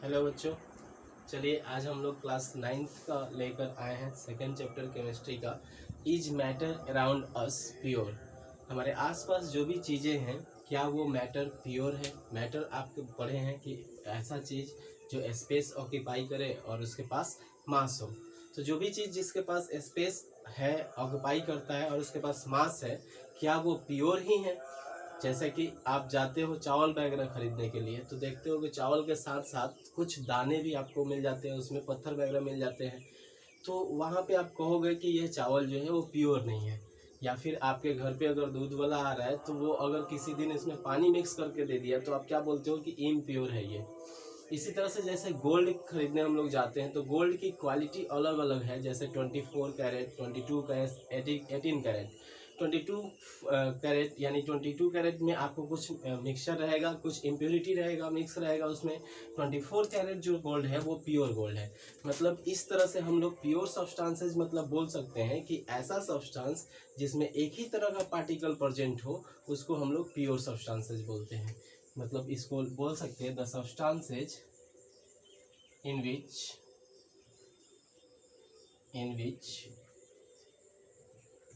Hello बच्चों, चलिए आज हम लोग क्लास 9th का लेकर आए हैं सेकेंड चैप्टर केमिस्ट्री का। Is matter around us pure. हमारे आसपास जो भी चीज़ें हैं क्या वो मैटर प्योर है। मैटर आप पढ़े हैं कि ऐसा चीज़ जो स्पेस ऑक्यूपाई करे और उसके पास मास हो। तो जो भी चीज़ जिसके पास स्पेस है, ऑक्यूपाई करता है और उसके पास मास है, क्या वो प्योर ही है। जैसे कि आप जाते हो चावल वगैरह खरीदने के लिए तो देखते हो कि चावल के साथ साथ कुछ दाने भी आपको मिल जाते हैं, उसमें पत्थर वगैरह मिल जाते हैं। तो वहाँ पे आप कहोगे कि यह चावल जो है वो प्योर नहीं है। या फिर आपके घर पे अगर दूध वाला आ रहा है तो वो अगर किसी दिन इसमें पानी मिक्स करके दे दिया तो आप क्या बोलते हो कि इम्प्योर है ये। इसी तरह से जैसे गोल्ड खरीदने हम लोग जाते हैं तो गोल्ड की क्वालिटी अलग अलग है। जैसे 24 कैरेट, 22 कैरेट, 18 कैरेट। 22 कैरेट यानी 22 कैरेट में आपको कुछ मिक्सचर रहेगा, कुछ इम्प्योरिटी रहेगा, मिक्स रहेगा उसमें। 24 कैरेट जो गोल्ड है वो प्योर गोल्ड है। मतलब इस तरह से हम लोग प्योर सब्सटेंसेज मतलब बोल सकते हैं कि ऐसा सब्सटेंस जिसमें एक ही तरह का पार्टिकल प्रेजेंट हो उसको हम लोग प्योर सब्सटेंसेज बोलते हैं। मतलब इसको बोल सकते हैं the substances in which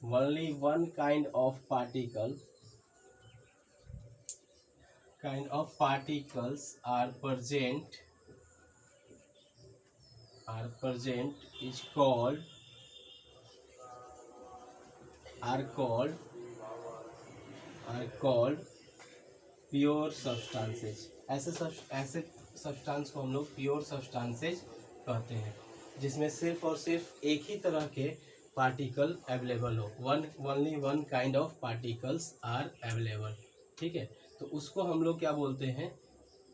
only one kind of particles are present is called pure substances. ऐसे सब्सटेंस को हम लोग प्योर सब्सटेंसेज कहते हैं जिसमें सिर्फ और सिर्फ एक ही तरह के पार्टिकल अवेलेबल हो। Only one kind of particles are available. ठीक है, तो उसको हम लोग क्या बोलते हैं,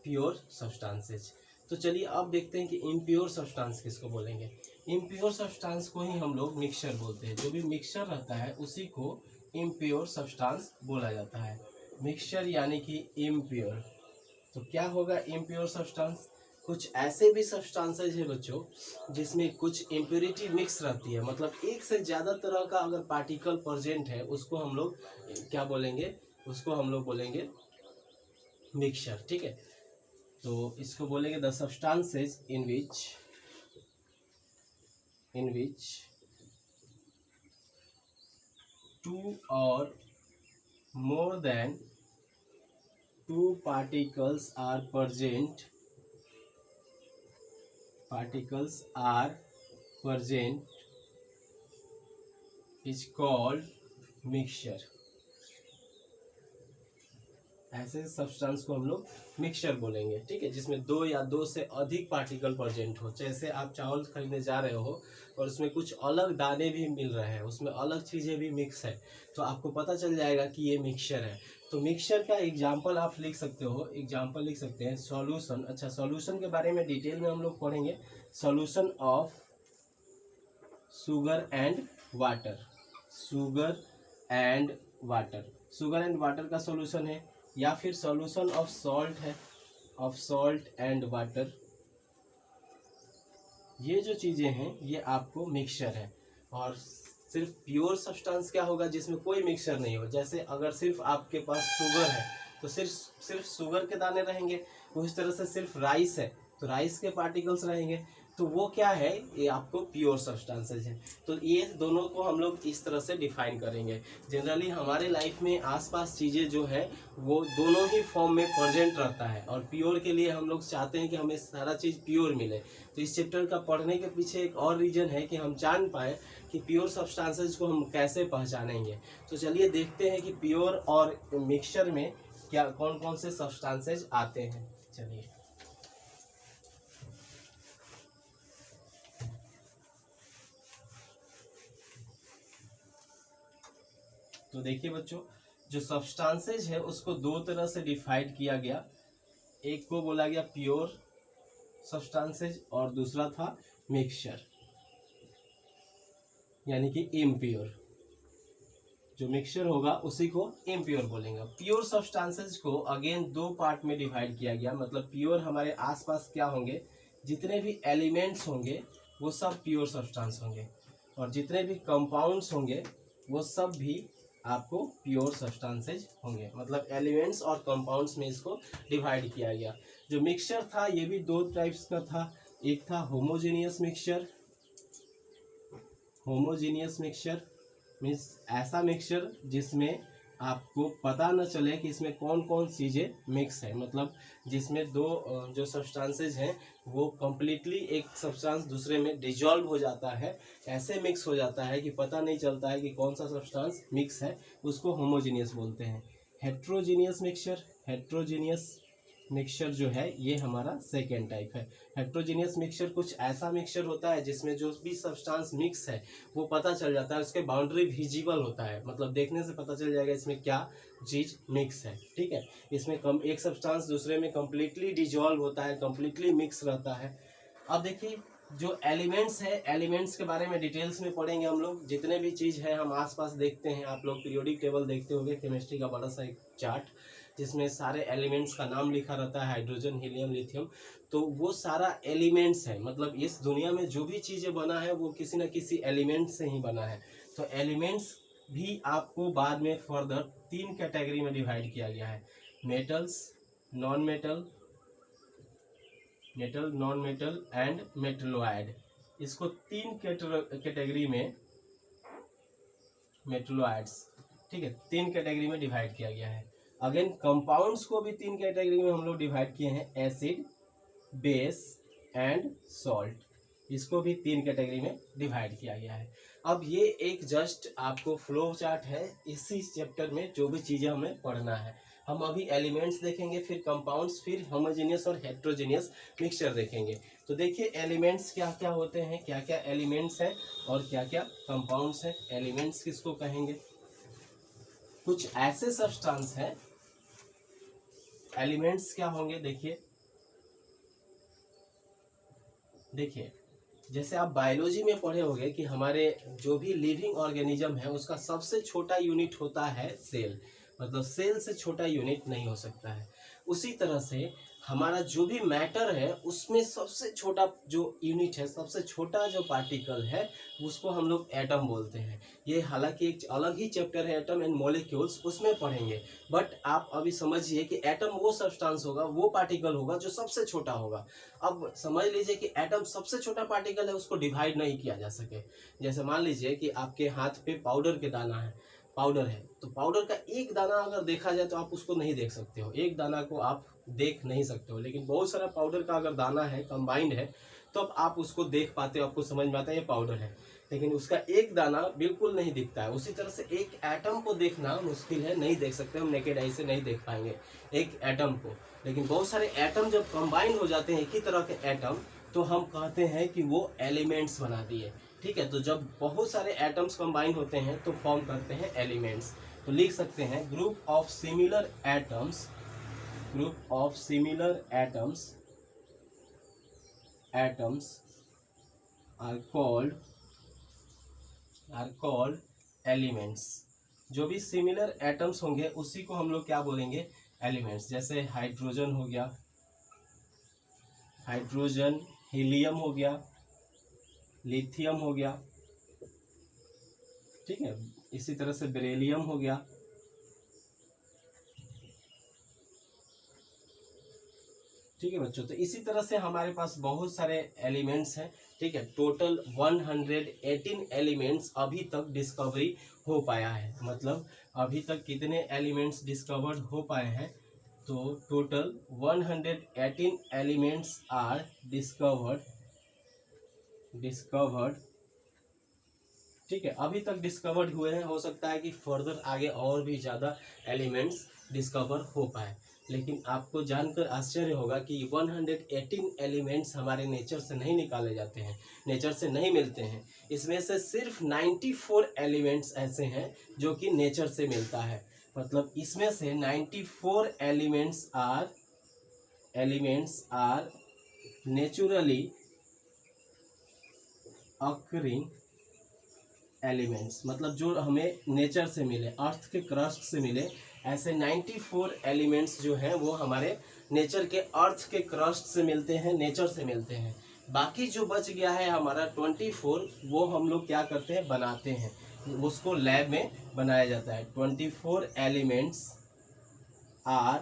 प्योर सब्सटेंसेज। तो चलिए अब देखते हैं कि इम्प्योर सब्सटेंस किसको बोलेंगे। इम्प्योर सब्सटेंस को ही हम लोग मिक्सचर बोलते हैं। जो भी मिक्सचर रहता है उसी को इम्प्योर सब्सटेंस बोला जाता है। मिक्सचर यानी कि इम्प्योर। तो क्या होगा इम्प्योर सब्सटेंस? कुछ ऐसे भी सब्सटेंसेज है बच्चों जिसमें कुछ इम्प्योरिटी मिक्स रहती है। मतलब एक से ज़्यादा तरह का अगर पार्टिकल प्रेजेंट है उसको हम लोग क्या बोलेंगे, उसको हम लोग बोलेंगे मिक्सचर। ठीक है, तो इसको बोलेंगे the substances in which two और more than two particles are present is called mixture। ऐसे सब्सटेंस को हम लोग मिक्सचर बोलेंगे। ठीक है, जिसमें दो या दो से अधिक पार्टिकल प्रेजेंट हो। जैसे आप चावल खरीदने जा रहे हो और उसमें कुछ अलग दाने भी मिल रहे हैं, उसमें अलग चीज़ें भी मिक्स है, तो आपको पता चल जाएगा कि ये मिक्सचर है। तो मिक्सचर का एग्जाम्पल आप लिख सकते हो, एग्जाम्पल लिख सकते हैं सॉल्यूशन। अच्छा, सॉल्यूशन के बारे में डिटेल में हम लोग पढ़ेंगे। Solution of sugar and water. Sugar and water का सॉल्यूशन है, या फिर सॉल्यूशन ऑफ सॉल्ट है, ऑफ सॉल्ट एंड वाटर। ये जो चीज़ें हैं ये आपको मिक्सचर है। और सिर्फ प्योर सब्सटेंस क्या होगा, जिसमें कोई मिक्सचर नहीं हो। जैसे अगर सिर्फ आपके पास शुगर है तो सिर्फ शुगर के दाने रहेंगे। उस तरह से सिर्फ राइस है तो राइस के पार्टिकल्स रहेंगे। तो वो क्या है, ये आपको प्योर सब्सटेंसेज है। तो ये दोनों को हम लोग इस तरह से डिफाइन करेंगे। जनरली हमारे लाइफ में आसपास चीज़ें जो है वो दोनों ही फॉर्म में प्रेजेंट रहता है। और प्योर के लिए हम लोग चाहते हैं कि हमें सारा चीज़ प्योर मिले। तो इस चैप्टर का पढ़ने के पीछे एक और रीज़न है कि हम जान पाएँ कि प्योर सब्सटेंसेज को हम कैसे पहचानेंगे। तो चलिए देखते हैं कि प्योर और मिक्सचर में क्या कौन कौन से सब्सटेंसेज आते हैं। चलिए, तो देखिए बच्चों, जो सब्सटेंसेज है उसको दो तरह से डिफाइड किया गया। एक को बोला गया प्योर सब्सटेंसेज और दूसरा था मिक्सचर यानी कि इम्प्योर। जो मिक्सचर होगा उसी को इम्प्योर बोलेंगे। प्योर सब्सटेंसेज को अगेन दो पार्ट में डिवाइड किया गया। मतलब प्योर हमारे आसपास क्या होंगे, जितने भी एलिमेंट्स होंगे वो सब प्योर सब्सटेंस होंगे, और जितने भी कंपाउंड्स होंगे वो सब भी आपको प्योर सब्सटेंसेज होंगे। मतलब एलिमेंट्स और कंपाउंड्स में इसको डिवाइड किया गया। जो मिक्सचर था ये भी दो टाइप्स का था, एक था homogeneous mixture. Homogeneous mixture means ऐसा मिक्सचर जिसमें आपको पता न चले कि इसमें कौन कौन चीज़ें मिक्स है, मतलब जिसमें दो जो सब्सटेंसेज हैं वो कम्प्लीटली एक सब्सटेंस दूसरे में डिजॉल्व हो जाता है, ऐसे मिक्स हो जाता है कि पता नहीं चलता है कि कौन सा सब्सटेंस मिक्स है, उसको होमोजेनियस बोलते हैं। हेट्रोजीनियस मिक्सचर, हेट्रोजीनियस मिक्सचर जो है ये हमारा सेकेंड टाइप है। हेट्रोजीनियस मिक्सचर कुछ ऐसा मिक्सचर होता है जिसमें जो भी सब्सटेंस मिक्स है वो पता चल जाता है, उसके बाउंड्री विजिबल होता है, मतलब देखने से पता चल जाएगा इसमें क्या चीज़ मिक्स है। ठीक है, इसमें एक सब्सटेंस दूसरे में कम्प्लीटली डिजॉल्व होता है, कम्प्लीटली मिक्स रहता है। अब देखिए जो एलिमेंट्स है, एलिमेंट्स के बारे में डिटेल्स में पढ़ेंगे हम लोग। जितने भी चीज़ है हम आसपास देखते हैं, आप लोग पीरियोडिक टेबल देखते होंगे, केमिस्ट्री का बड़ा सा एक चार्ट जिसमें सारे एलिमेंट्स का नाम लिखा रहता है, हाइड्रोजन, हीलियम, लिथियम। तो वो सारा एलिमेंट्स है, मतलब इस दुनिया में जो भी चीज़ें बना है वो किसी न किसी एलिमेंट से ही बना है। तो एलिमेंट्स भी आपको बाद में फर्दर 3 कैटेगरी में डिवाइड किया गया है, metals, non metal, metal, non metal and metalloid. इसको 3 कैटेगरी में, मेटलॉयड्स, ठीक है, 3 कैटेगरी में डिवाइड किया गया है। अगेन कंपाउंड्स को भी 3 कैटेगरी में हम लोग डिवाइड किए हैं, एसिड, बेस एंड सॉल्ट। इसको भी 3 कैटेगरी में डिवाइड किया गया है। अब ये एक जस्ट आपको फ्लो चार्ट है इसी चैप्टर में जो भी चीज़ें हमें पढ़ना है। हम अभी एलिमेंट्स देखेंगे, फिर कंपाउंड्स, फिर होमोजेनियस और हेट्रोजेनियस मिक्सचर देखेंगे। तो देखिए एलिमेंट्स क्या क्या होते हैं, क्या क्या एलिमेंट्स हैं और क्या क्या कंपाउंड्स हैं। एलिमेंट्स किसको कहेंगे? कुछ ऐसे सब्सटेंस हैं, एलिमेंट्स क्या होंगे देखिए जैसे आप बायोलॉजी में पढ़े होंगे कि हमारे जो भी लिविंग ऑर्गेनिज्म है उसका सबसे छोटा यूनिट होता है सेल, मतलब सेल से छोटा यूनिट नहीं हो सकता है। उसी तरह से हमारा जो भी मैटर है उसमें सबसे छोटा जो यूनिट है, सबसे छोटा जो पार्टिकल है उसको हम लोग एटम बोलते हैं। ये हालांकि एक अलग ही चैप्टर है, एटम एंड मॉलिक्यूल्स, उसमें पढ़ेंगे। बट आप अभी समझिए कि एटम वो सब्सटेंस होगा, वो पार्टिकल होगा जो सबसे छोटा होगा। अब समझ लीजिए कि एटम सबसे छोटा पार्टिकल है, उसको डिवाइड नहीं किया जा सके। जैसे मान लीजिए कि आपके हाथ पे पाउडर के दाना है, पाउडर है, तो पाउडर का एक दाना अगर देखा जाए तो आप उसको नहीं देख सकते हो, एक दाना को आप देख नहीं सकते हो। लेकिन बहुत सारा पाउडर का अगर दाना है, कंबाइंड है, तो अब आप उसको देख पाते हो, आपको समझ में आता है ये पाउडर है, लेकिन उसका एक दाना बिल्कुल नहीं दिखता है। उसी तरह से एक एटम को देखना मुश्किल है, नहीं देख सकते हम, नेकेड आई से नहीं देख पाएंगे एक एटम को। लेकिन बहुत सारे एटम जब कंबाइंड हो जाते हैं, एक ही तरह के एटम, तो हम कहते हैं कि वो एलिमेंट्स बना दिए। ठीक है, तो जब बहुत सारे एटम्स कंबाइन होते हैं तो फॉर्म करते हैं एलिमेंट्स। तो लिख सकते हैं group of similar atoms, group of similar atoms are called elements. जो भी सिमिलर एटम्स होंगे उसी को हम लोग क्या बोलेंगे? एलिमेंट्स। जैसे हाइड्रोजन हो गया, हाइड्रोजन, हीलियम हो गया, लिथियम हो गया, ठीक है, इसी तरह से बेरिलियम हो गया, ठीक है बच्चों। तो इसी तरह से हमारे पास बहुत सारे एलिमेंट्स हैं। ठीक है, टोटल 118 एलिमेंट्स अभी तक डिस्कवरी हो पाया है। मतलब अभी तक कितने एलिमेंट्स डिस्कवर्ड हो पाए हैं? तो टोटल 118 एलिमेंट्स आर डिस्कवर्ड, ठीक है, अभी तक डिस्कवर्ड हुए हैं। हो सकता है कि फर्दर आगे और भी ज़्यादा एलिमेंट्स डिस्कवर हो पाए। लेकिन आपको जानकर आश्चर्य होगा कि 118 एलिमेंट्स हमारे नेचर से नहीं निकाले जाते हैं, नेचर से नहीं मिलते हैं। इसमें से सिर्फ 94 एलिमेंट्स ऐसे हैं जो कि नेचर से मिलता है। मतलब इसमें से 94 elements are naturally occurring elements, मतलब जो हमें नेचर से मिले, अर्थ के क्रस्ट से मिले, ऐसे 94 एलिमेंट्स जो हैं वो हमारे नेचर के, अर्थ के क्रस्ट से मिलते हैं, नेचर से मिलते हैं। बाकी जो बच गया है हमारा 24, वो हम लोग क्या करते हैं? बनाते हैं। उसको लैब में बनाया जाता है। 24 elements are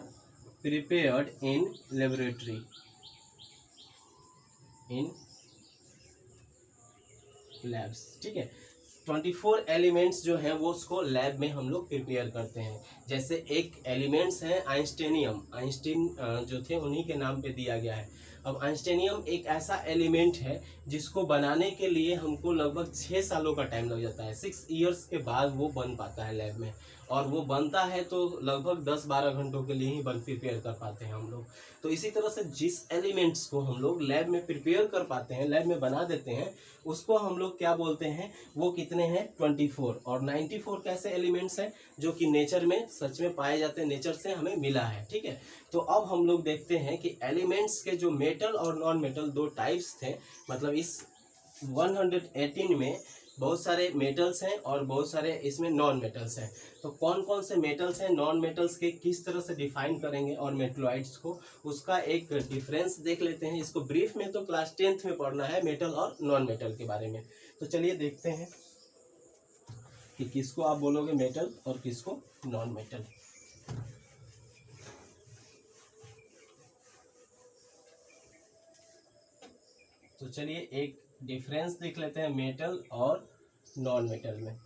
prepared in laboratory in labs. ठीक है, 24 एलिमेंट्स जो हैं वो उसको लैब में हम लोग प्रिपेयर करते हैं। जैसे एक एलिमेंट्स हैं आइंस्टीनियम, आइंस्टीन जो थे उन्हीं के नाम पे दिया गया है। अब आइंस्टीनियम एक ऐसा एलिमेंट है जिसको बनाने के लिए हमको लगभग 6 सालों का टाइम लग जाता है। 6 इयर्स के बाद वो बन पाता है लैब में, और वो बनता है तो लगभग 10-12 घंटों के लिए ही बन प्रिपेयर कर पाते हैं हम लोग। तो इसी तरह से जिस एलिमेंट्स को हम लोग लैब में प्रिपेयर कर पाते हैं, लैब में बना देते हैं, उसको हम लोग क्या बोलते हैं, वो कितने हैं 24। और 94 कैसे एलिमेंट्स हैं जो कि नेचर में सच में पाए जाते हैं, नेचर से हमें मिला है। ठीक है, तो अब हम लोग देखते हैं कि एलिमेंट्स के जो मेटल और नॉन मेटल दो टाइप्स थे। मतलब इस 118 में बहुत सारे मेटल्स हैं और बहुत सारे इसमें नॉन मेटल्स हैं। तो कौन कौन से मेटल्स हैं, नॉन मेटल्स के किस तरह से डिफाइन करेंगे, और मेटलॉइड्स को, उसका एक डिफरेंस देख लेते हैं। इसको ब्रीफ में तो क्लास 10th में पढ़ना है, मेटल और नॉन मेटल के बारे में। तो चलिए देखते हैं कि किसको आप बोलोगे मेटल और किसको नॉन मेटल। तो चलिए एक डिफरेंस देख लेते हैं मेटल और नॉन मेटल में।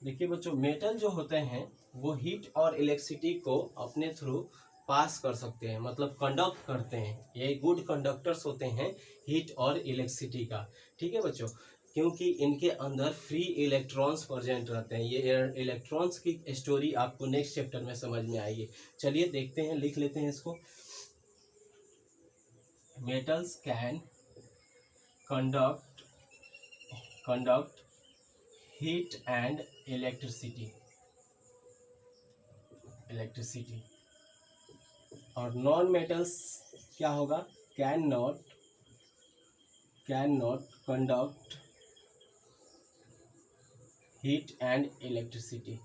देखिए बच्चों, मेटल जो होते हैं वो हीट और इलेक्ट्रिसिटी को अपने थ्रू पास कर सकते हैं, मतलब कंडक्ट करते हैं। ये गुड कंडक्टर्स होते हैं हीट और इलेक्ट्रिसिटी का। ठीक है बच्चों, क्योंकि इनके अंदर फ्री इलेक्ट्रॉन्स प्रेजेंट रहते हैं। ये इलेक्ट्रॉन्स की स्टोरी आपको नेक्स्ट चैप्टर में समझ में आएगी। चलिए देखते हैं, लिख लेते हैं इसको। metals can conduct heat and electricity और नॉन मेटल्स क्या होगा, can not conduct heat and electricity.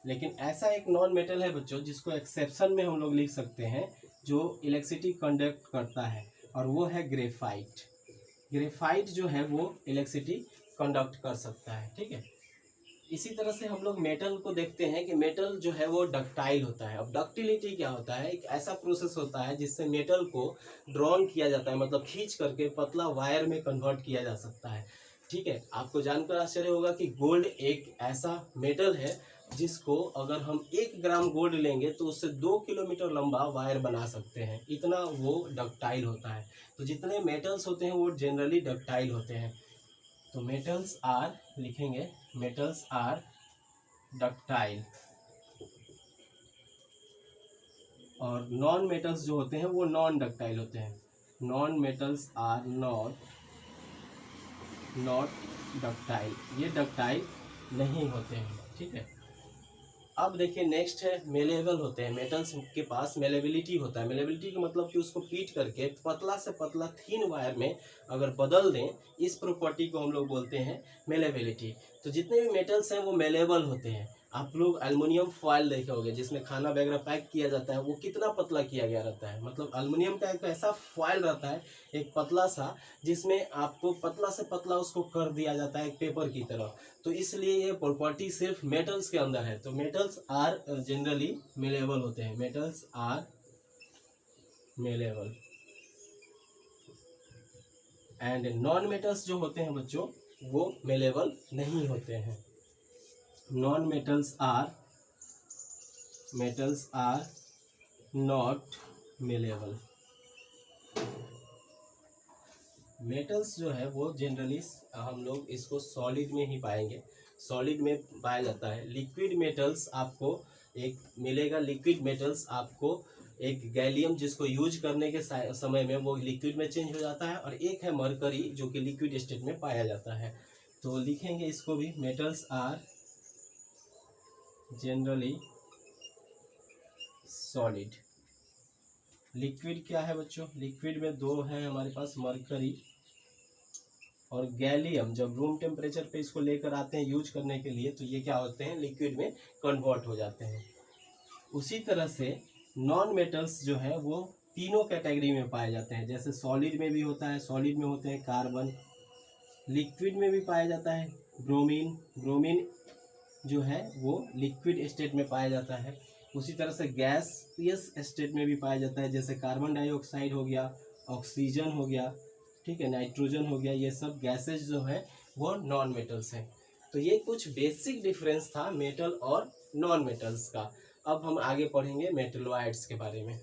लेकिन ऐसा एक नॉन मेटल है बच्चों जिसको एक्सेप्शन में हम लोग लिख सकते हैं, जो इलेक्ट्रिसिटी कंडक्ट करता है, और वो है ग्रेफाइट। ग्रेफाइट जो है वो इलेक्ट्रिसिटी कंडक्ट कर सकता है। ठीक है, इसी तरह से हम लोग मेटल को देखते हैं कि मेटल जो है वो डक्टाइल होता है। अब डक्टिलिटी क्या होता है, एक ऐसा प्रोसेस होता है जिससे मेटल को ड्रॉन किया जाता है, मतलब खींच करके पतला वायर में कन्वर्ट किया जा सकता है। ठीक है, आपको जानकर आश्चर्य होगा कि गोल्ड एक ऐसा मेटल है जिसको अगर हम 1 ग्राम गोल्ड लेंगे तो उससे 2 किलोमीटर लंबा वायर बना सकते हैं, इतना वो डक्टाइल होता है। तो जितने मेटल्स होते हैं वो जनरली डक्टाइल होते हैं। तो मेटल्स आर लिखेंगे, मेटल्स आर डक्टाइल, और नॉन मेटल्स जो होते हैं वो नॉन डक्टाइल होते हैं। Non metals are not ductile, ये डक्टाइल नहीं होते हैं। ठीक है, अब देखिए नेक्स्ट है मेलेबल होते हैं। मेटल्स के पास मेलेबिलिटी होता है। मेलेबिलिटी का मतलब कि उसको पीट करके पतला से पतला थीन वायर में अगर बदल दें, इस प्रॉपर्टी को हम लोग बोलते हैं मेलेबिलिटी। तो जितने भी मेटल्स हैं वो मेलेबल होते हैं। आप लोग एल्युमिनियम फॉयल देखे होंगे जिसमें खाना वगैरह पैक किया जाता है, वो कितना पतला किया गया रहता है। मतलब एल्युमिनियम का एक ऐसा फॉयल रहता है, एक पतला सा, जिसमें आपको पतला से पतला उसको कर दिया जाता है एक पेपर की तरह। तो इसलिए ये प्रॉपर्टी सिर्फ मेटल्स के अंदर है। तो मेटल्स आर जनरली मेलेबल होते हैं, metals are malleable. And non metals जो होते हैं बच्चों वो मेलेबल नहीं होते हैं। Non metals are not malleable. Metals जो है वो जनरली हम लोग इसको सॉलिड में ही पाएंगे, सॉलिड में पाया जाता है। लिक्विड मेटल्स आपको एक मिलेगा, लिक्विड मेटल्स आपको एक गैलियम जिसको यूज करने के समय में वो लिक्विड में चेंज हो जाता है, और एक है मरकरी जो कि लिक्विड स्टेट में पाया जाता है। तो लिखेंगे इसको भी, metals are generally solid. Liquid क्या है बच्चों, लिक्विड में दो है हमारे पास, मरकरी और गैलियम। जब रूम टेम्परेचर पे इसको लेकर आते हैं यूज करने के लिए तो ये क्या होते हैं, लिक्विड में कन्वर्ट हो जाते हैं। उसी तरह से नॉन मेटल्स जो है वो तीनों कैटेगरी में पाए जाते हैं। जैसे सॉलिड में भी होता है, सॉलिड में होते हैं कार्बन, लिक्विड में भी पाया जाता है ब्रोमीन, ब्रोमीन जो है वो लिक्विड स्टेट में पाया जाता है। उसी तरह से गैसियस स्टेट में भी पाया जाता है, जैसे कार्बन डाइऑक्साइड हो गया, ऑक्सीजन हो गया, ठीक है, नाइट्रोजन हो गया, ये सब गैसेज जो है वो नॉन मेटल्स हैं। तो ये कुछ बेसिक डिफरेंस था मेटल और नॉन मेटल्स का। अब हम आगे पढ़ेंगे मेटलॉइड्स के बारे में।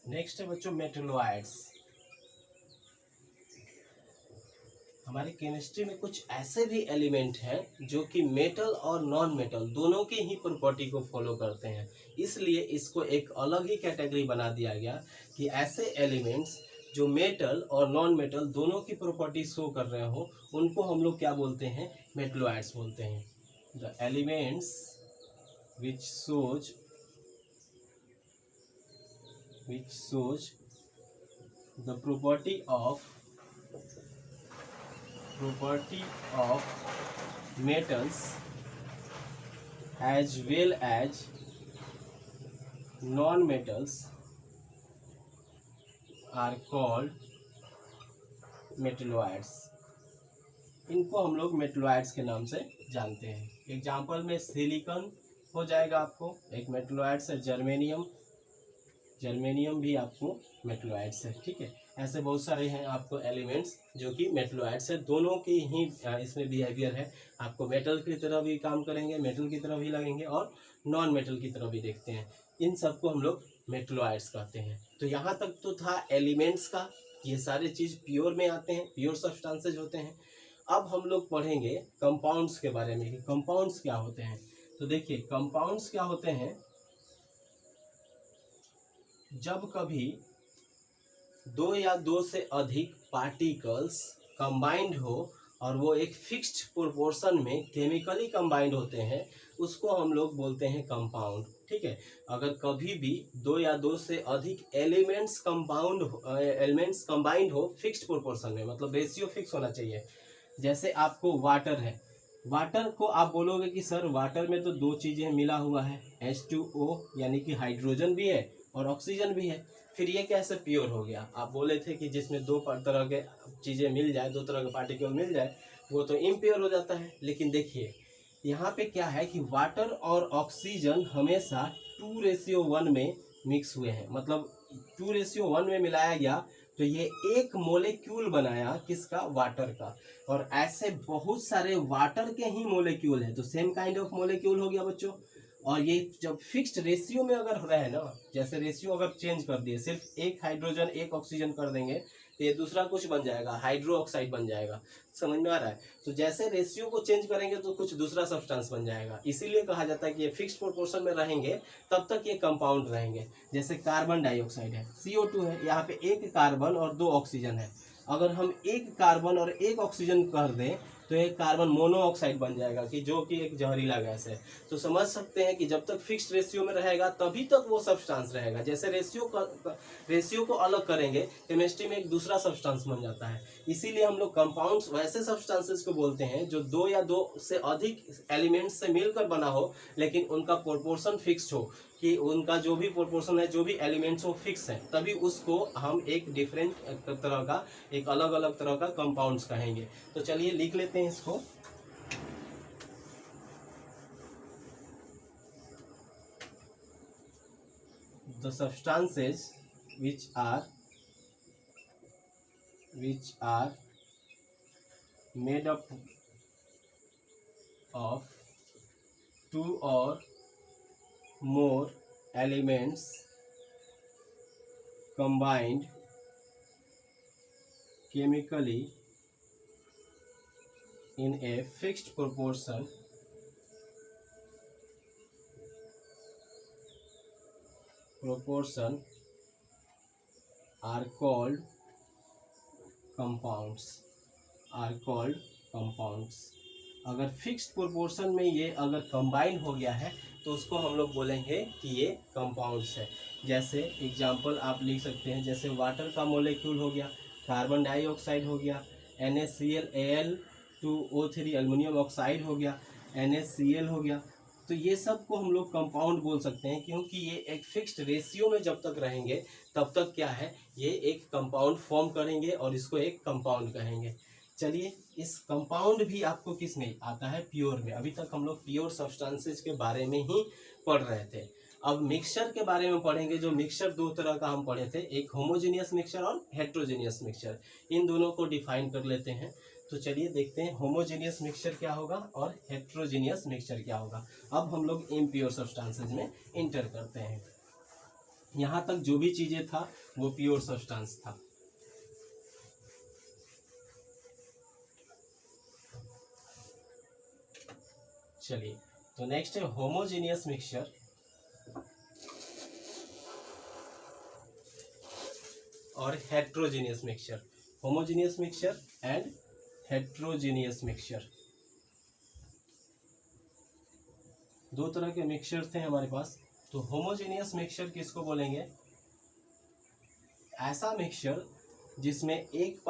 नेक्स्ट है बच्चों मेटलॉइड्स। हमारी केमिस्ट्री में कुछ ऐसे भी एलिमेंट हैं जो कि मेटल और नॉन मेटल दोनों की ही प्रॉपर्टी को फॉलो करते हैं, इसलिए इसको एक अलग ही कैटेगरी बना दिया गया कि ऐसे एलिमेंट्स जो मेटल और नॉन मेटल दोनों की प्रॉपर्टी शो कर रहे हो उनको हम लोग क्या बोलते हैं, मेटलॉइड्स बोलते हैं। The elements which shows the property of metals as well as non-metals are called metalloids. इनको हम लोग मेटलॉइड्स के नाम से जानते हैं। एग्जाम्पल में सिलिकॉन हो जाएगा आपको, एक मेटलॉइड्स है, जर्मेनियम भी आपको मेटलॉइड्स है, ठीक है। ऐसे बहुत सारे हैं आपको एलिमेंट्स जो कि मेटलॉइड्स है, दोनों की ही इसमें बिहेवियर है। आपको मेटल की तरह भी काम करेंगे, मेटल की तरह भी लगेंगे और नॉन मेटल की तरह भी देखते हैं। इन सबको हम लोग मेटलॉइड्स कहते हैं। तो यहाँ तक तो था एलिमेंट्स का, ये सारे चीज़ प्योर में आते हैं, प्योर सब्सटेंसेज होते हैं। अब हम लोग पढ़ेंगे कंपाउंड्स के बारे में कि कंपाउंड्स क्या होते हैं। तो देखिए कंपाउंड्स क्या होते हैं, जब कभी दो या दो से अधिक पार्टिकल्स कंबाइंड हो और वो एक फिक्स्ड प्रोपोर्शन में केमिकली कंबाइंड होते हैं, उसको हम लोग बोलते हैं कंपाउंड, ठीक है। अगर कभी भी दो या दो से अधिक एलिमेंट्स कंबाइंड हो फिक्स्ड प्रोपोर्शन में, मतलब रेशियो फिक्स होना चाहिए। जैसे आपको वाटर है, वाटर को आप बोलोगे कि सर वाटर में तो दो चीज़ें मिला हुआ है, H2O यानी कि हाइड्रोजन भी है और ऑक्सीजन भी है, फिर ये कैसे प्योर हो गया। आप बोले थे कि जिसमें दो तरह के चीज़ें मिल जाए, दो तरह के पार्टिकल मिल जाए, वो तो इम्प्योर हो जाता है। लेकिन देखिए यहाँ पे क्या है कि वाटर और ऑक्सीजन हमेशा 2:1 में मिक्स हुए हैं, मतलब 2:1 में मिलाया गया तो ये एक मोलेक्यूल बनाया किसका, वाटर का। और ऐसे बहुत सारे वाटर के ही मोलेक्यूल हैं, तो सेम काइंड ऑफ मोलेक्यूल हो गया बच्चों। और ये जब फिक्स्ड रेशियो में अगर रहे ना, जैसे रेशियो अगर चेंज कर दिए, सिर्फ एक हाइड्रोजन एक ऑक्सीजन कर देंगे तो ये दूसरा कुछ बन जाएगा, हाइड्रो ऑक्साइड बन जाएगा। समझ में आ रहा है। तो जैसे रेशियो को चेंज करेंगे तो कुछ दूसरा सब्सटेंस बन जाएगा, इसीलिए कहा जाता है कि ये फिक्स्ड प्रोपोर्शन में रहेंगे तब तक ये कंपाउंड रहेंगे। जैसे कार्बन डाइऑक्साइड है, CO2 है, यहाँ पे एक कार्बन और दो ऑक्सीजन है। अगर हम एक कार्बन और एक ऑक्सीजन कर दें तो एक कार्बन मोनोऑक्साइड बन जाएगा, कि जो कि एक जहरीला गैस है। तो समझ सकते हैं कि जब तक फिक्स्ड रेशियो में रहेगा तभी तक वो सब्सटेंस रहेगा। जैसे रेशियो को अलग करेंगे, केमिस्ट्री में एक दूसरा सब्सटेंस बन जाता है। इसीलिए हम लोग कंपाउंड्स वैसे सब्सटेंसेस को बोलते हैं जो दो या दो से अधिक एलिमेंट्स से मिलकर बना हो, लेकिन उनका प्रोपोर्शन फिक्स्ड हो, कि उनका जो भी प्रोपोर्शन है, जो भी एलिमेंट्स हो फिक्स है, तभी उसको हम एक डिफरेंट तरह का, एक अलग अलग तरह का कंपाउंड्स कहेंगे। तो चलिए लिख लेते हैं इसको। The substances which are made up of two or more elements combined chemically in a fixed proportion are called compounds। अगर फिक्स्ड प्रोपोर्शन में ये अगर कंबाइन हो गया है तो उसको हम लोग बोलेंगे कि ये कंपाउंड्स है। जैसे एग्जांपल आप लिख सकते हैं, जैसे वाटर का मॉलिक्यूल हो गया, कार्बन डाइऑक्साइड हो गया, NaCl Al2O3 एल्युमिनियम ऑक्साइड हो गया, NaCl हो गया। तो ये सब को हम लोग कंपाउंड बोल सकते हैं, क्योंकि ये एक फिक्स्ड रेशियो में जब तक रहेंगे तब तक क्या है, ये एक कंपाउंड फॉर्म करेंगे और इसको एक कंपाउंड कहेंगे। चलिए, इस कंपाउंड भी आपको किस में आता है, प्योर में। अभी तक हम लोग प्योर सब्सटेंसेस के बारे में ही पढ़ रहे थे। अब मिक्सचर के बारे में पढ़ेंगे। जो मिक्सचर दो तरह का हम पढ़े थे, एक होमोजेनियस मिक्सचर और हेट्रोजेनियस मिक्सचर। इन दोनों को डिफाइन कर लेते हैं। तो चलिए देखते हैं होमोजेनियस मिक्सचर क्या होगा और हेट्रोजेनियस मिक्सचर क्या होगा। अब हम लोग इम्प्योर सब्सटेंसेस में इंटर करते हैं। यहाँ तक जो भी चीजें था वो प्योर सब्सटेंस था। चलिए, तो नेक्स्ट है होमोजेनियस मिक्सचर और heterogeneous mixture. Homogeneous mixture and heterogeneous mixture, दो तरह के मिक्सचर थे हमारे पास। तो होमोजेनियस मिक्सचर किसको बोलेंगे, ऐसा मिक्सचर जिसमें एक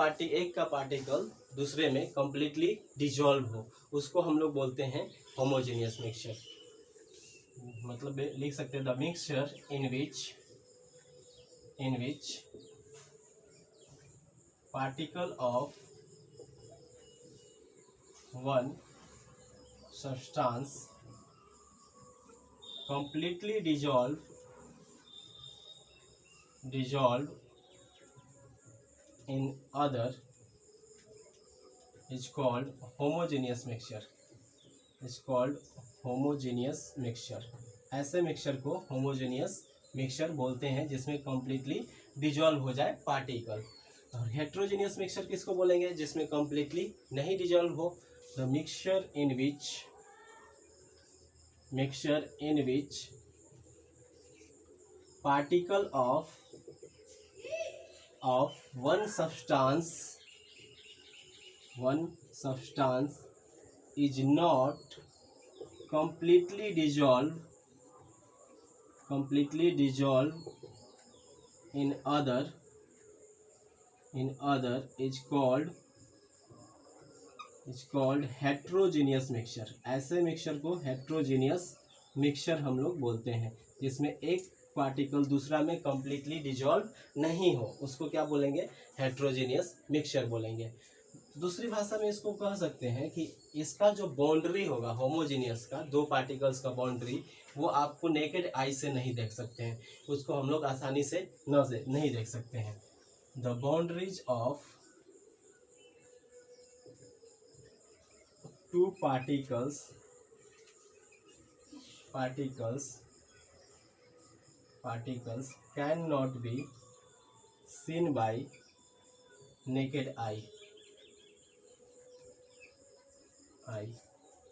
का पार्टिकल दूसरे में कंप्लीटली डिजॉल्व हो, उसको हम लोग बोलते हैं होमोजेनियस मिक्सचर। मतलब लिख सकते हैं the mixture in which particle of one substance completely dissolved in other is called homogeneous mixture, ऐसे मिक्सचर को होमोजेनियस मिक्सचर बोलते हैं जिसमें कंप्लीटली डिजॉल्व हो जाए पार्टिकल। और हेट्रोजेनियस मिक्सचर किसको बोलेंगे, जिसमें कंप्लीटली नहीं डिजॉल्व हो। The mixture in which particle of one substance is not completely dissolved in other is called heterogeneous mixture. ऐसे मिक्सचर को हेट्रोजेनियस मिक्सचर हम लोग बोलते हैं, जिसमें एक पार्टिकल दूसरा में कंप्लीटली डिजॉल्व नहीं हो, उसको क्या बोलेंगे, हेट्रोजेनियस मिक्सचर बोलेंगे। दूसरी भाषा में इसको कह सकते हैं कि इसका जो बाउंड्री होगा होमोजेनियस का, दो पार्टिकल्स का बाउंड्री, वो आपको नेकेड आई से नहीं देख सकते हैं, उसको हम लोग आसानी से नहीं देख सकते हैं। The boundaries of two particles cannot be seen by naked eye।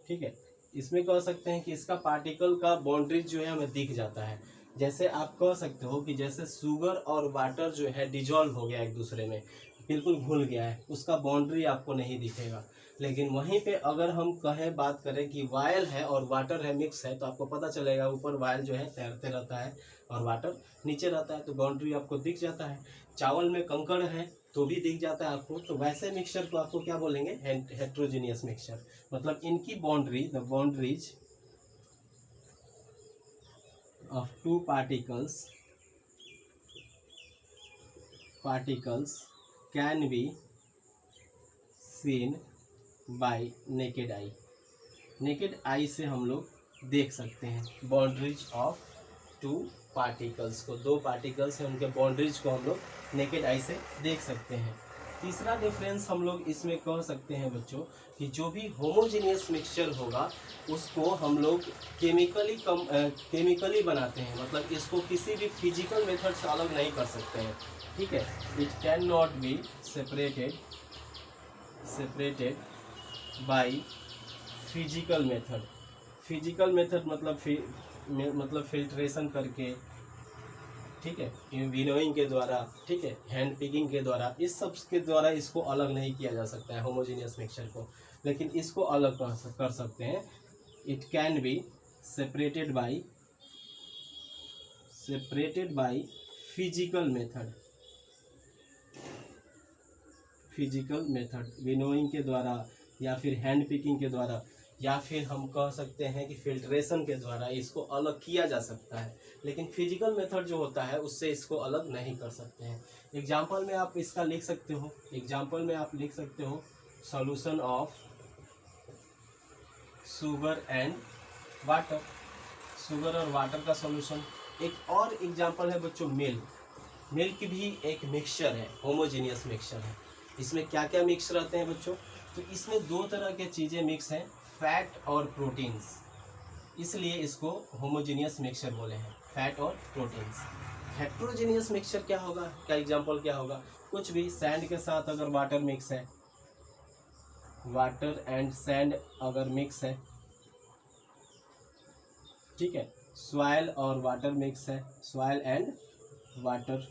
ठीक है, इसमें कह सकते हैं कि इसका पार्टिकल का बाउंड्री जो है हमें दिख जाता है। जैसे आप कह सकते हो कि जैसे शुगर और वाटर जो है डिजॉल्व हो गया एक दूसरे में, बिल्कुल घुल गया है, उसका बाउंड्री आपको नहीं दिखेगा। लेकिन वहीं पे अगर हम बात करें कि वायल है और वाटर है, मिक्स है, तो आपको पता चलेगा ऊपर वायल जो है तैरते रहता है और वाटर नीचे रहता है, तो बाउंड्री आपको दिख जाता है। चावल में कंकड़ है तो भी दिख जाता है आपको। तो वैसे मिक्सचर को आपको क्या बोलेंगे, हेट्रोजेनियस मिक्सचर। मतलब इनकी boundary, the boundaries of two particles can be seen bye naked eye. Naked eye से हम लोग देख सकते हैं बाउंड्रीज ऑफ टू पार्टिकल्स को। दो पार्टिकल्स हैं, उनके बाउंड्रीज को हम लोग नेकेड आई से देख सकते हैं। तीसरा डिफरेंस हम लोग इसमें कह सकते हैं बच्चों कि जो भी होमोजेनियस मिक्सचर होगा उसको हम लोग केमिकली बनाते हैं। मतलब इसको किसी भी फिजिकल मेथड से अलग नहीं कर सकते हैं। ठीक है, it can not be separated by physical method मतलब फिल्ट्रेशन करके, ठीक है, विनोइंग के द्वारा, ठीक है, हैंड पिकिंग के द्वारा, इस सब के द्वारा इसको अलग नहीं किया जा सकता है होमोजेनियस मिक्सचर को। लेकिन इसको अलग कर सकते हैं। It can be separated by physical method winnowing के द्वारा, या फिर हैंड पिकिंग के द्वारा, या फिर हम कह सकते हैं कि फिल्ट्रेशन के द्वारा इसको अलग किया जा सकता है। लेकिन फिजिकल मेथड जो होता है उससे इसको अलग नहीं कर सकते हैं। एग्जाम्पल में आप इसका लिख सकते हो, solution of sugar and water, sugar और वाटर का सॉल्यूशन। एक और एग्जाम्पल है बच्चों मिल्क भी एक मिक्सचर है, होमोजेनियस मिक्सचर है। इसमें क्या क्या मिक्स रहते हैं बच्चों? तो इसमें दो तरह के चीज़ें मिक्स हैं, फैट और प्रोटीन्स, इसलिए इसको होमोजेनियस मिक्सचर बोले हैं, फैट और प्रोटीन्स। हेट्रोजेनियस मिक्सचर क्या होगा, क्या एग्जांपल क्या होगा? कुछ भी, सैंड के साथ अगर वाटर मिक्स है, वाटर एंड सैंड अगर मिक्स है, ठीक है, सॉइल और वाटर मिक्स है, सॉइल एंड वाटर,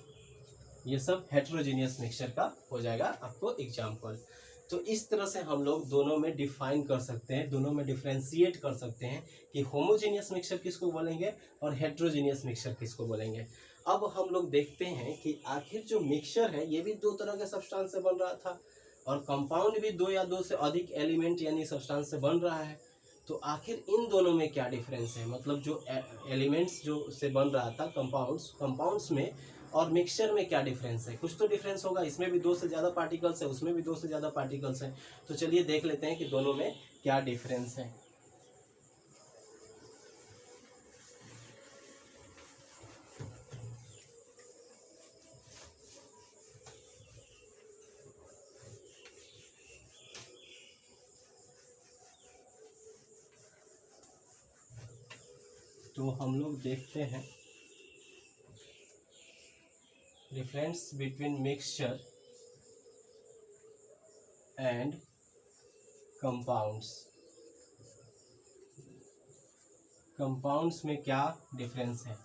ये सब हेट्रोजेनियस मिक्सचर का हो जाएगा आपको एग्जांपल। तो इस तरह से हम लोग दोनों में डिफाइन कर सकते हैं, दोनों में डिफ्रेंशिएट कर सकते हैं कि होमोजेनियस मिक्सचर किसको बोलेंगे और हेट्रोजेनियस मिक्सचर किसको बोलेंगे। अब हम लोग देखते हैं कि आखिर जो मिक्सचर है ये भी दो तरह के सब्सटेंस से बन रहा था, और कंपाउंड भी दो या दो से अधिक एलिमेंट यानी सब्सटेंस से बन रहा है। तो आखिर इन दोनों में क्या डिफरेंस है, मतलब जो एलिमेंट्स जो से बन रहा था कंपाउंड्स में और मिक्सचर में क्या डिफरेंस है? कुछ तो डिफरेंस होगा, इसमें भी दो से ज़्यादा पार्टिकल्स है, उसमें भी दो से ज़्यादा पार्टिकल्स हैं। तो चलिए देख लेते हैं कि दोनों में क्या डिफरेंस है। तो हम लोग देखते हैं difference between mixture and compounds में क्या डिफरेंस है।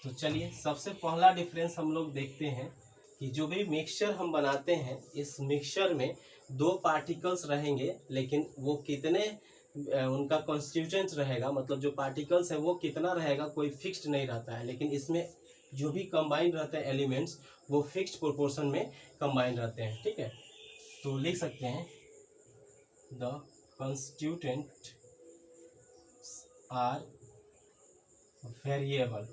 तो चलिए सबसे पहला डिफरेंस हम लोग देखते हैं कि जो भी मिक्सचर हम बनाते हैं, इस मिक्सचर में दो पार्टिकल्स रहेंगे, लेकिन वो कितने उनका कॉन्स्टिट्यूएंट रहेगा, मतलब जो पार्टिकल्स है वो कितना रहेगा कोई फिक्स्ड नहीं रहता है। लेकिन इसमें जो भी कंबाइन रहते हैं एलिमेंट्स वो फिक्स्ड प्रोपोर्शन में कंबाइन रहते हैं, ठीक है। तो लिख सकते हैं द कॉन्स्टिट्यूएंट आर वेरिएबल।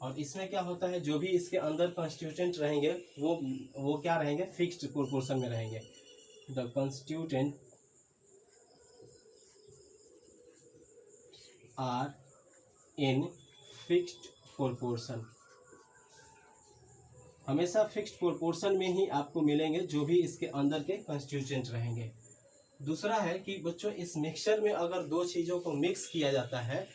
और इसमें क्या होता है, जो भी इसके अंदर कॉन्स्टिट्यूएंट रहेंगे वो क्या रहेंगे, फिक्स्ड प्रोपोर्शन में रहेंगे। The constituent are in fixed proportion, हमेशा फिक्स्ड प्रोपोर्शन में ही आपको मिलेंगे जो भी इसके अंदर के कॉन्स्टिट्यूएंट रहेंगे। दूसरा है कि बच्चों इस मिक्सचर में अगर दो चीज़ों को मिक्स किया जाता है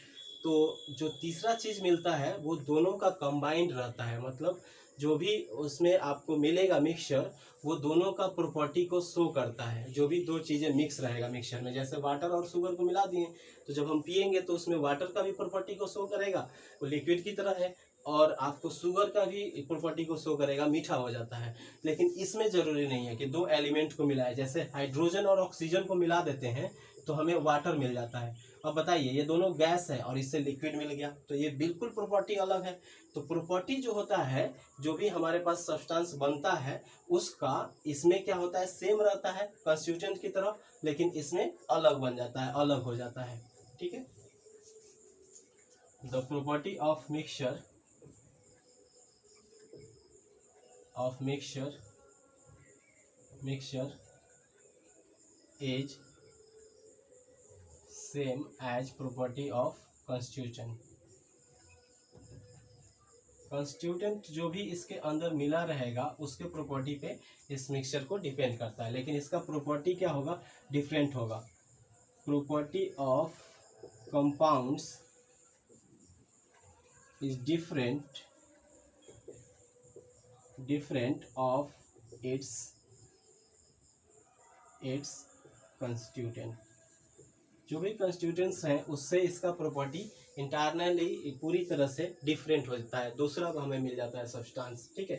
तो जो तीसरा चीज़ मिलता है वो दोनों का कंबाइंड रहता है, मतलब जो भी उसमें आपको मिलेगा मिक्सचर वो दोनों का प्रॉपर्टी को शो करता है। जो भी दो चीज़ें मिक्स रहेगा मिक्सचर में, जैसे वाटर और शुगर को मिला दिए तो जब हम पियेंगे तो उसमें वाटर का भी प्रॉपर्टी को शो करेगा, वो लिक्विड की तरह है, और आपको शुगर का भी प्रॉपर्टी को शो करेगा, मीठा हो जाता है। लेकिन इसमें ज़रूरी नहीं है कि दो एलिमेंट को मिलाए, जैसे हाइड्रोजन और ऑक्सीजन को मिला देते हैं तो हमें वाटर मिल जाता है। अब बताइए ये दोनों गैस है और इससे लिक्विड मिल गया, तो ये बिल्कुल प्रॉपर्टी अलग है। तो प्रॉपर्टी जो होता है, जो भी हमारे पास सब्सटेंस बनता है उसका इसमें क्या होता है, सेम रहता है कॉन्स्टिट्यूएंट की तरह, लेकिन इसमें अलग बन जाता है, अलग हो जाता है, ठीक है। The property of mixture is same as property of constituent जो भी इसके अंदर मिला रहेगा उसके प्रॉपर्टी पे इस मिक्सचर को डिपेंड करता है, लेकिन इसका प्रॉपर्टी क्या होगा, डिफरेंट होगा। Property of compounds is different of its constituent. जो भी कंस्टिट्यूएंट्स हैं उससे इसका प्रॉपर्टी इंटरनली पूरी तरह से डिफरेंट हो जाता है, दूसरा को हमें मिल जाता है सब्सटेंस, ठीक है।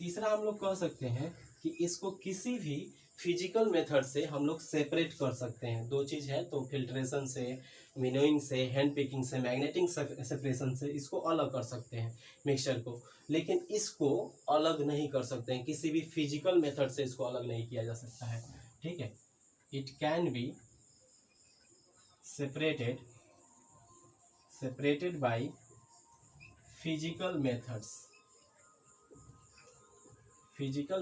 तीसरा हम लोग कह सकते हैं कि इसको किसी भी फिजिकल मेथड से हम लोग सेपरेट कर सकते हैं। दो चीज़ है, तो फिल्ट्रेशन से विनोइंग से, हैंड पिकिंग से, मैग्नेटिक सेपरेशन से इसको अलग कर सकते हैं मिक्सचर को, लेकिन इसको अलग नहीं कर सकते हैं, किसी भी फिजिकल मेथड से इसको अलग नहीं किया जा सकता है। ठीक है, it can be separated by physical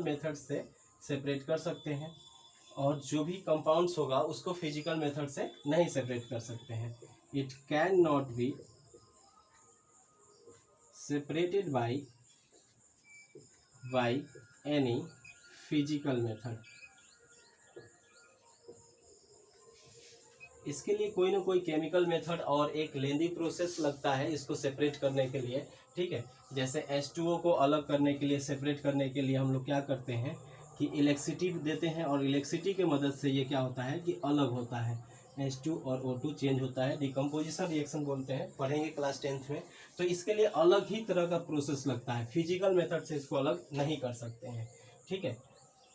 methods से सेपरेट कर सकते हैं, और जो भी कंपाउंड्स होगा उसको फिजिकल मेथड से नहीं सेपरेट कर सकते हैं। It can not be separated by any physical method. इसके लिए कोई ना कोई केमिकल मेथड और एक लेंदी प्रोसेस लगता है इसको सेपरेट करने के लिए। ठीक है, जैसे H2O को अलग करने के लिए, सेपरेट करने के लिए हम लोग क्या करते हैं कि इलेक्ट्रिसिटी देते हैं, और इलेक्ट्रिसिटी के मदद से ये क्या होता है कि अलग होता है, H2 और O2 चेंज होता है, डिकम्पोजिशन रिएक्शन बोलते हैं, पढ़ेंगे क्लास 10th में। तो इसके लिए अलग ही तरह का प्रोसेस लगता है, फिजिकल मेथड से इसको अलग नहीं कर सकते हैं। ठीक है,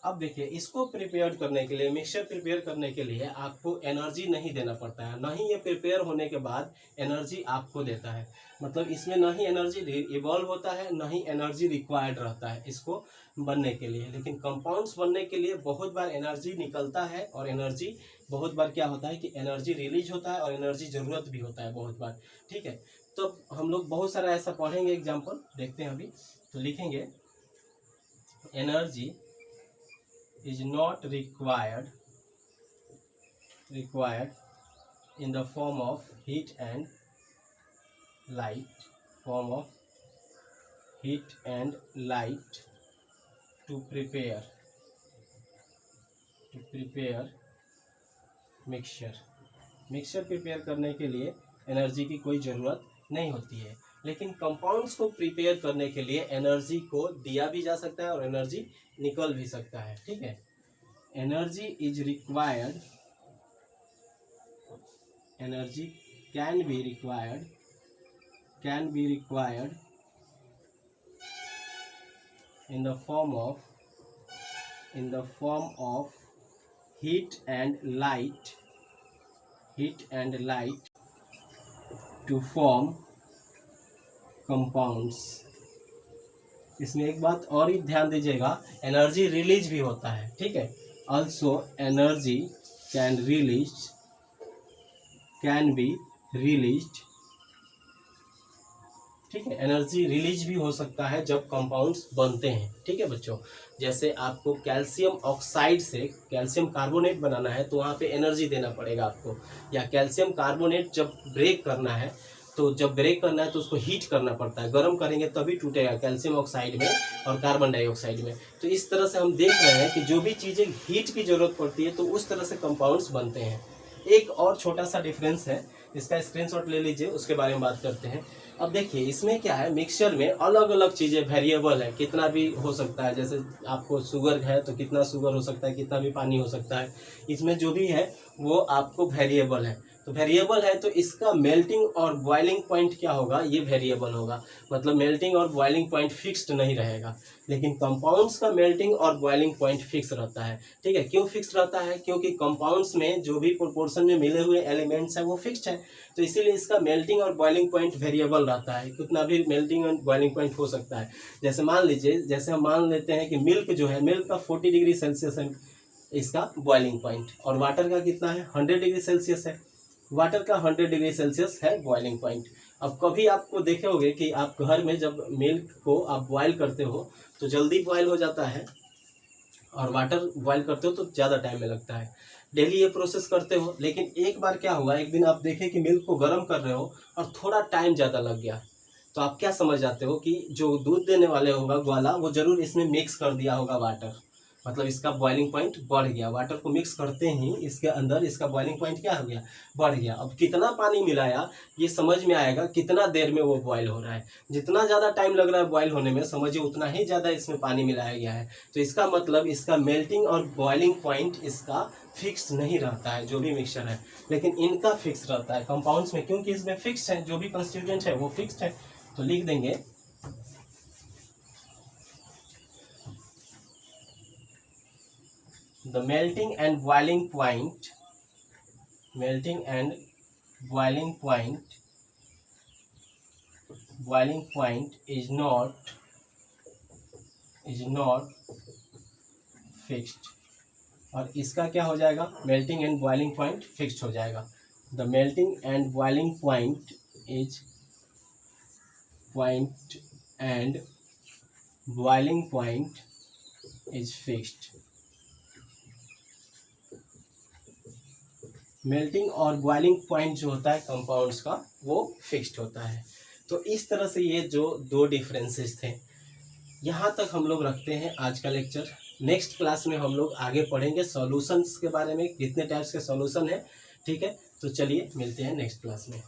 अब देखिए, इसको प्रिपेयर करने के लिए, मिक्सचर प्रिपेयर करने के लिए आपको एनर्जी नहीं देना पड़ता है, ना ही ये प्रिपेयर होने के बाद एनर्जी आपको देता है। मतलब इसमें ना ही एनर्जी इवॉल्व होता है, ना ही एनर्जी रिक्वायर्ड रहता है इसको बनने के लिए। लेकिन कंपाउंड्स बनने के लिए बहुत बार एनर्जी निकलता है, और एनर्जी बहुत बार क्या होता है कि एनर्जी रिलीज होता है, और एनर्जी ज़रूरत भी होता है बहुत बार। ठीक है, तो हम लोग बहुत सारा ऐसा पढ़ेंगे, एग्जाम्पल देखते हैं। अभी तो लिखेंगे, energy is not required in the form of heat and light to prepare mixture prepare करने के लिए एनर्जी की कोई ज़रूरत नहीं होती है। लेकिन कंपाउंड्स को प्रिपेयर करने के लिए एनर्जी को दिया भी जा सकता है, और एनर्जी निकल भी सकता है। ठीक है, energy is required, energy can be required in the form of heat and light to form compounds। इसमें एक बात और ही ध्यान दीजिएगा, एनर्जी रिलीज भी होता है। ठीक है, also energy can be released. ठीक है, एनर्जी रिलीज भी हो सकता है जब कंपाउंड्स बनते हैं। ठीक है बच्चों, जैसे आपको कैल्शियम ऑक्साइड से कैल्शियम कार्बोनेट बनाना है, तो वहाँ पे एनर्जी देना पड़ेगा आपको। या कैल्शियम कार्बोनेट जब ब्रेक करना है, तो उसको हीट करना पड़ता है, गर्म करेंगे तभी टूटेगा कैल्शियम ऑक्साइड में और कार्बन डाइऑक्साइड में। तो इस तरह से हम देख रहे हैं कि जो भी चीज़ें हीट की ज़रूरत पड़ती है, तो उस तरह से कंपाउंड्स बनते हैं। एक और छोटा सा डिफरेंस है, इसका स्क्रीनशॉट ले लीजिए, उसके बारे में बात करते हैं। अब देखिए, इसमें क्या है, मिक्सचर में अलग अलग चीज़ें वेरिएबल है, कितना भी हो सकता है। जैसे आपको शुगर है तो कितना शुगर हो सकता है, कितना भी पानी हो सकता है। इसमें जो भी है वो आपको वेरिएबल है। तो वेरिएबल है, तो इसका मेल्टिंग और बॉइलिंग पॉइंट क्या होगा, ये वेरिएबल होगा। मतलब मेल्टिंग और बॉइलिंग पॉइंट फिक्स्ड नहीं रहेगा। लेकिन कंपाउंड्स का मेल्टिंग और बॉइलिंग पॉइंट फिक्स रहता है। ठीक है, क्यों फिक्स रहता है? क्योंकि कंपाउंड्स में जो भी प्रोपोर्शन में मिले हुए एलिमेंट्स हैं वो फिक्स्ड है, तो इसीलिए इसका मेल्टिंग और बॉइलिंग पॉइंट वेरिएबल रहता है। कितना भी मेल्टिंग और बॉइलिंग पॉइंट हो सकता है। जैसे मान लीजिए, जैसे हम मान लेते हैं कि मिल्क जो है, मिल्क का 40 डिग्री सेल्सियस है इसका बॉइलिंग पॉइंट, और वाटर का कितना है, 100 डिग्री सेल्सियस है। वाटर का 100 डिग्री सेल्सियस है बॉइलिंग पॉइंट। अब कभी आपको देखे होंगे कि आप घर में जब मिल्क को आप बॉयल करते हो तो जल्दी बॉयल हो जाता है, और वाटर बॉयल करते हो तो ज़्यादा टाइम में लगता है। डेली ये प्रोसेस करते हो, लेकिन एक बार क्या हुआ, एक दिन आप देखें कि मिल्क को गर्म कर रहे हो और थोड़ा टाइम ज़्यादा लग गया, तो आप क्या समझ जाते हो कि जो दूध देने वाले होगा ग्वाला, वो ज़रूर इसमें मिक्स कर दिया होगा वाटर। मतलब इसका बॉइलिंग पॉइंट बढ़ गया। वाटर को मिक्स करते ही इसके अंदर इसका बॉइलिंग पॉइंट क्या हो गया, बढ़ गया। अब कितना पानी मिलाया ये समझ में आएगा, कितना देर में वो बॉयल हो रहा है। जितना ज़्यादा टाइम लग रहा है बॉयल होने में, समझिए उतना ही ज़्यादा इसमें पानी मिलाया गया है। तो इसका मतलब इसका मेल्टिंग और बॉइलिंग पॉइंट इसका फिक्स नहीं रहता है, जो भी मिक्सचर है। लेकिन इनका फिक्स रहता है कंपाउंड्स में, क्योंकि इसमें फिक्स है, जो भी कंस्टिट्यूएंट है वो फिक्स है। तो लिख देंगे the melting and boiling point boiling point is not fixed, और इसका क्या हो जाएगा, melting and boiling point fixed हो जाएगा। The melting and boiling point is fixed. Melting और बॉइलिंग पॉइंट जो होता है कंपाउंड्स का वो फिक्स्ड होता है। तो इस तरह से ये जो दो डिफरेंसेस थे, यहाँ तक हम लोग रखते हैं आज का लेक्चर। नेक्स्ट क्लास में हम लोग आगे पढ़ेंगे सॉल्यूशंस के बारे में, कितने टाइप्स के सॉल्यूशन है। ठीक है, तो चलिए मिलते हैं नेक्स्ट क्लास में।